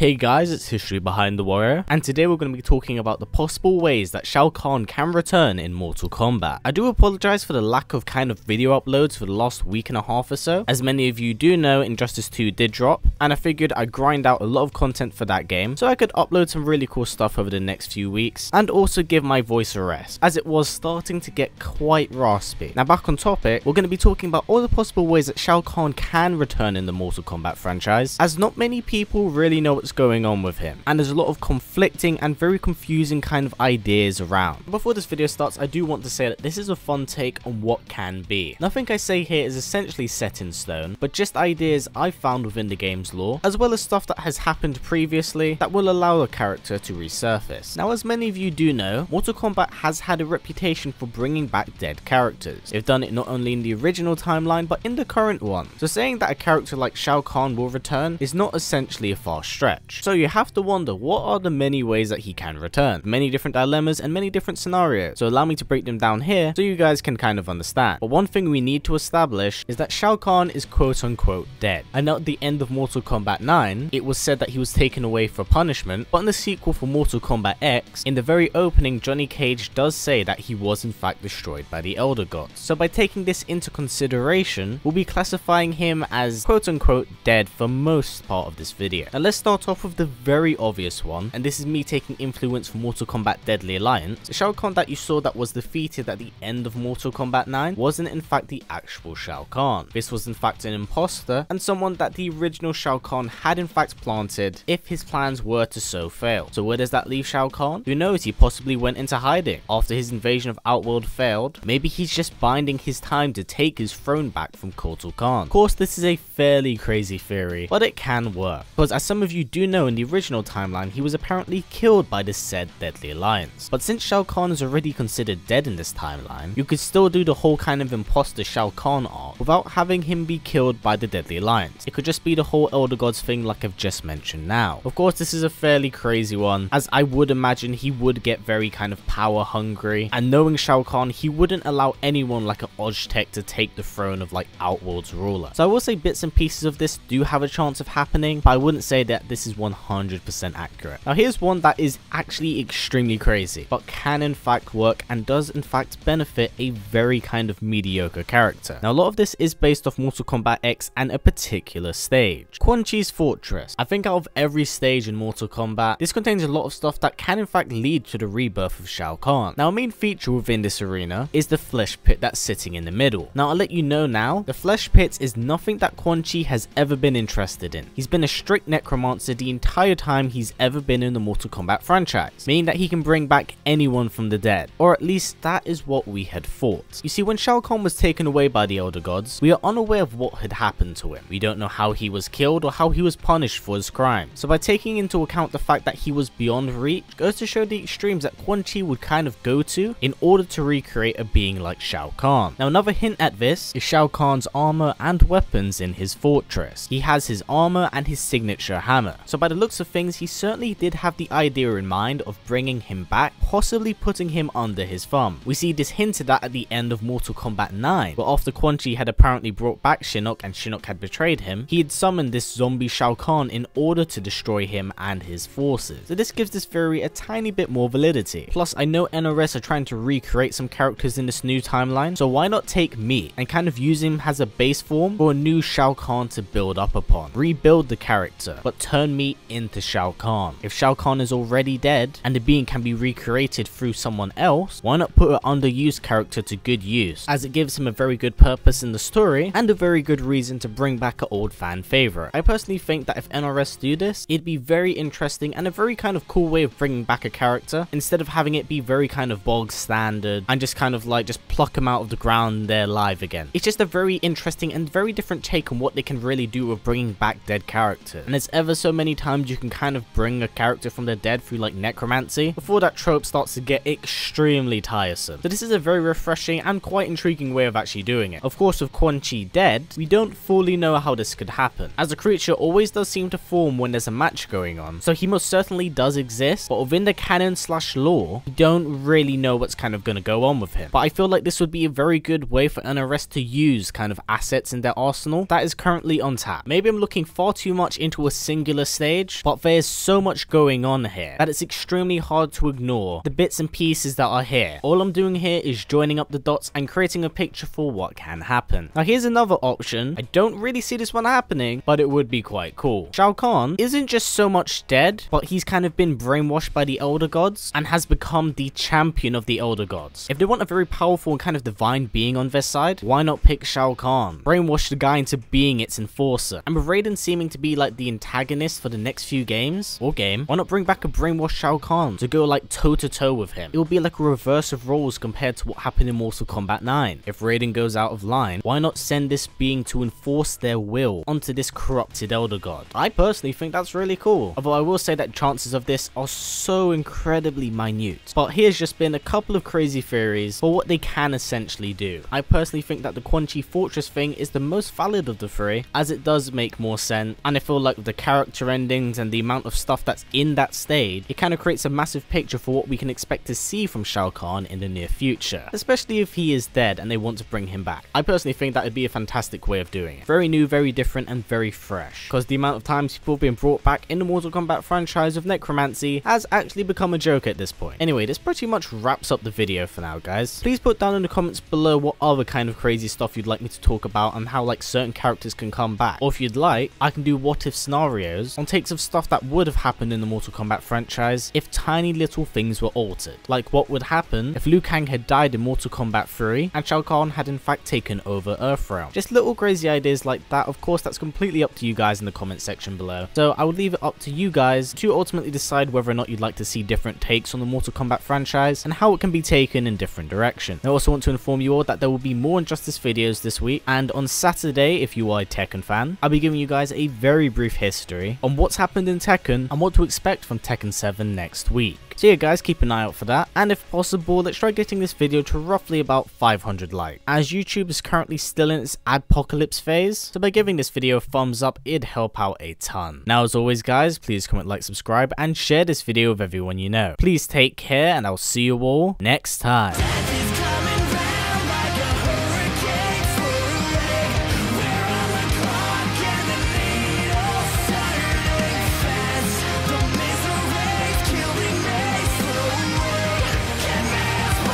Hey guys, it's History Behind the Warrior, and today we're going to be talking about the possible ways that Shao Kahn can return in Mortal Kombat. I do apologize for the lack of video uploads for the last week and a half or so. As many of you do know, Injustice 2 did drop, and I figured I'd grind out a lot of content for that game so I could upload some really cool stuff over the next few weeks, and also give my voice a rest, as it was starting to get quite raspy. Now back on topic, we're going to be talking about all the possible ways that Shao Kahn can return in the Mortal Kombat franchise, as not many people really know what's going on with him, and there's a lot of conflicting and very confusing ideas around. Before this video starts, I do want to say that this is a fun take on what can be. Nothing I say here is essentially set in stone, but just ideas I've found within the game's lore, as well as stuff that has happened previously that will allow a character to resurface. Now, as many of you do know, Mortal Kombat has had a reputation for bringing back dead characters. They've done it not only in the original timeline, but in the current one. So saying that a character like Shao Kahn will return is not essentially a far stretch. So you have to wonder, what are the many ways that he can return? Many different dilemmas and many different scenarios. So allow me to break them down here so you guys can understand. But one thing we need to establish is that Shao Kahn is quote unquote dead. I know at the end of Mortal Kombat 9, it was said that he was taken away for punishment, but in the sequel for Mortal Kombat X, in the very opening, Johnny Cage does say that he was in fact destroyed by the Elder Gods. So by taking this into consideration, we'll be classifying him as quote unquote dead for most part of this video. Now let's start off with the very obvious one, and this is me taking influence from Mortal Kombat Deadly Alliance. The Shao Kahn that you saw that was defeated at the end of Mortal Kombat 9 wasn't in fact the actual Shao Kahn. This was in fact an imposter, and someone that the original Shao Kahn had in fact planted if his plans were to so fail. So where does that leave Shao Kahn? Who knows, he possibly went into hiding after his invasion of Outworld failed. Maybe he's just biding his time to take his throne back from Kotal Kahn. Of course, this is a fairly crazy theory, but it can work, because as some of you do know, in the original timeline he was apparently killed by the said Deadly Alliance. But since Shao Kahn is already considered dead in this timeline, you could still do the whole imposter Shao Kahn arc without having him be killed by the Deadly Alliance. It could just be the whole Elder Gods thing like I've just mentioned now. Of course, this is a fairly crazy one, as I would imagine he would get very power hungry, and knowing Shao Kahn, he wouldn't allow anyone like an Oztec to take the throne of Outworld's ruler. So I will say bits and pieces of this do have a chance of happening, but I wouldn't say that this is 100% accurate. Now here's one that is actually extremely crazy, but can in fact work and does in fact benefit a very mediocre character. Now a lot of this is based off Mortal Kombat X and a particular stage, Quan Chi's Fortress. I think out of every stage in Mortal Kombat, this contains a lot of stuff that can in fact lead to the rebirth of Shao Kahn. Now a main feature within this arena is the flesh pit that's sitting in the middle. Now I'll let you know now, the flesh pit is nothing that Quan Chi has ever been interested in. He's been a strict necromancer the entire time he's ever been in the Mortal Kombat franchise, meaning that he can bring back anyone from the dead, or at least that is what we had thought. You see, when Shao Kahn was taken away by the Elder Gods, we are unaware of what had happened to him. We don't know how he was killed or how he was punished for his crime. So by taking into account the fact that he was beyond reach, goes to show the extremes that Quan Chi would go to in order to recreate a being like Shao Kahn. Now another hint at this is Shao Kahn's armor and weapons in his fortress. He has his armor and his signature hammer. So by the looks of things, he certainly did have the idea in mind of bringing him back, possibly putting him under his thumb. We see this hinted at the end of Mortal Kombat 9, but after Quan Chi had apparently brought back Shinnok and Shinnok had betrayed him, he had summoned this zombie Shao Kahn in order to destroy him and his forces. So this gives this theory a tiny bit more validity. Plus, I know NRS are trying to recreate some characters in this new timeline, so why not take me and use him as a base form for a new Shao Kahn to build up upon? Rebuild the character, but turn me into Shao Kahn. If Shao Kahn is already dead and the being can be recreated through someone else, why not put an underused character to good use, as it gives him a very good purpose in the story and a very good reason to bring back an old fan favorite. I personally think that if NRS do this, it'd be very interesting and a very cool way of bringing back a character, instead of having it be very bog standard and just just pluck them out of the ground and they're alive again. It's just a very interesting and very different take on what they can really do with bringing back dead characters. And there's ever so many times you can bring a character from the dead through necromancy before that trope starts to get extremely tiresome. So this is a very refreshing and quite intriguing way of actually doing it. Of course, with Quan Chi dead, we don't fully know how this could happen, as a creature always does seem to form when there's a match going on, so he most certainly does exist, but within the canon / lore, we don't really know what's gonna go on with him. But I feel like this would be a very good way for NRS to use assets in their arsenal that is currently untapped. Maybe I'm looking far too much into a singular stage, but there's so much going on here that it's extremely hard to ignore the bits and pieces that are here. All I'm doing here is joining up the dots and creating a picture for what can happen. Now here's another option. I don't really see this one happening, but it would be quite cool. Shao Kahn isn't just so much dead, but he's kind of been brainwashed by the Elder Gods and has become the champion of the Elder Gods. If they want a very powerful and kind of divine being on their side, why not pick Shao Kahn? Brainwash the guy into being its enforcer. And with Raiden seeming to be like the antagonist for the next few games, or game, why not bring back a brainwashed Shao Kahn to go like toe to toe with him? It will be like a reverse of roles compared to what happened in Mortal Kombat 9. If Raiden goes out of line, why not send this being to enforce their will onto this corrupted Elder God? I personally think that's really cool, although I will say that chances of this are so incredibly minute. But here's just been a couple of crazy theories for what they can essentially do. I personally think that the Quan Chi Fortress thing is the most valid of the three, as it does make more sense, and I feel like with the character endings and the amount of stuff that's in that stage, it kind of creates a massive picture for what we can expect to see from Shao Kahn in the near future, especially if he is dead and they want to bring him back. I personally think that would be a fantastic way of doing it. Very new, very different, and very fresh, because the amount of times people have been brought back in the Mortal Kombat franchise of necromancy has actually become a joke at this point. Anyway, this pretty much wraps up the video for now, guys. Please put down in the comments below what other kind of crazy stuff you'd like me to talk about and how like certain characters can come back, or if you'd like, I can do what if scenarios on takes of stuff that would have happened in the Mortal Kombat franchise if tiny little things were altered. Like what would happen if Liu Kang had died in Mortal Kombat 3 and Shao Kahn had in fact taken over Earthrealm. Just little crazy ideas like that. Of course, that's completely up to you guys in the comment section below, so I would leave it up to you guys to ultimately decide whether or not you'd like to see different takes on the Mortal Kombat franchise and how it can be taken in different directions. I also want to inform you all that there will be more Injustice videos this week, and on Saturday, if you are a Tekken fan, I'll be giving you guys a very brief history on what's happened in Tekken and what to expect from Tekken 7 next week. So yeah guys, keep an eye out for that, and if possible, let's try getting this video to roughly about 500 likes, as YouTube is currently still in its adpocalypse phase, so by giving this video a thumbs up, it'd help out a ton. Now as always guys, please comment, like, subscribe, and share this video with everyone you know. Please take care, and I'll see you all next time.